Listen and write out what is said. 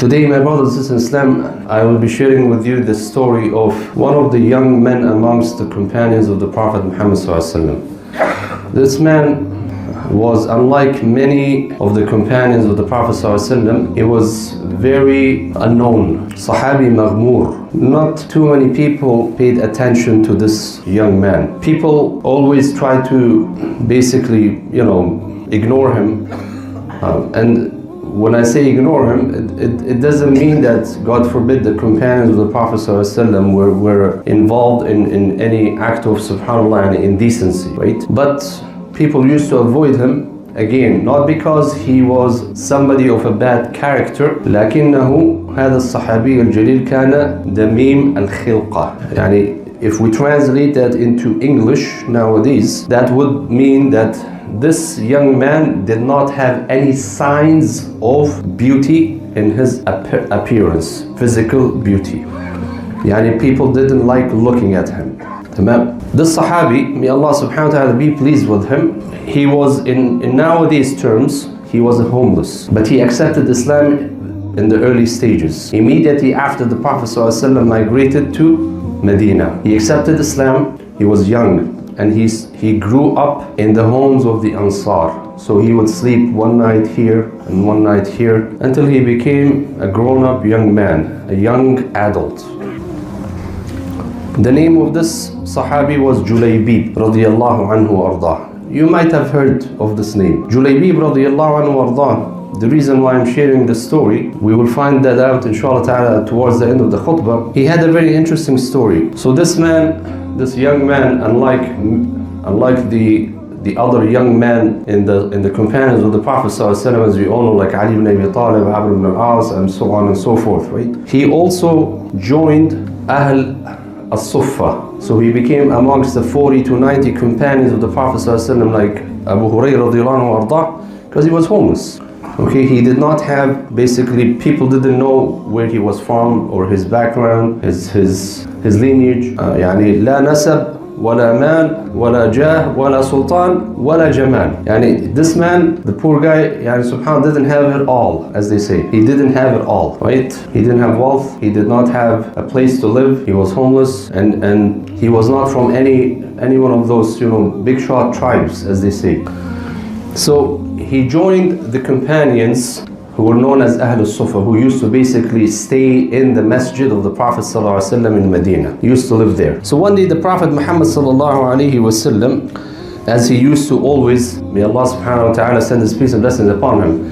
Today, my brothers and sisters in Islam, I will be sharing with you the story of one of the young men amongst the companions of the Prophet Muhammad ﷺ. This man was unlike many of the companions of the Prophet ﷺ. He was very unknown, Sahabi Maghmur. Not too many people paid attention to this young man. People always try to basically, ignore him. And when I say ignore him, it doesn't mean that, God forbid, the companions of the Prophet ﷺ were involved in any act of subhanAllah and indecency, right? But people used to avoid him, again, not because he was somebody of a bad character, لكنه هذا الصحابي الجليل كان دميم الخلقة. يعني if we translate that into English nowadays, that would mean that this young man did not have any signs of beauty in his appearance, physical beauty. Yani people didn't like looking at him. This Sahabi, may Allah subhanahu wa ta'ala be pleased with him, he was in nowadays terms, he was homeless. But he accepted Islam in the early stages. Immediately after the Prophet ﷺ migrated to Medina, he accepted Islam. He was young and he grew up in the homes of the Ansar. So he would sleep one night here and one night here until he became a grown-up young man, a young adult. The name of this Sahabi was Julaybib radiyallahu anhu ardah. You might have heard of this name. Julaybib radiyallahu anhu ardah. The reason why I'm sharing this story, we will find that out inshallah ta'ala towards the end of the khutbah. He had a very interesting story. So this young man, unlike the other young men in the companions of the Prophet ﷺ, as we all know, like Ali ibn Abi Talib, Amr ibn al-As, and so on and so forth, right? He also joined Ahl as-Suffa. So he became amongst the 40 to 90 companions of the Prophet ﷺ, like Abu Hurairah radiyallahu anhu, because he was homeless. Okay, he did not have, basically, people didn't know where he was from or his background, his lineage. يعني لا نسب ولا مال ولا جاه ولا سلطان ولا جمال. يعني this man, the poor guy, يعني subhanAllah, didn't have it all, as they say. He didn't have it all, right? He didn't have wealth. He did not have a place to live. He was homeless, and he was not from any one of those, big shot tribes, as they say. So he joined the companions who were known as Ahl al-Sufa, who used to basically stay in the masjid of the Prophet ﷺ in Medina. He used to live there. So one day the Prophet Muhammad ﷺ, as he used to always, may Allah subhanahu wa ta'ala send his peace and blessings upon him,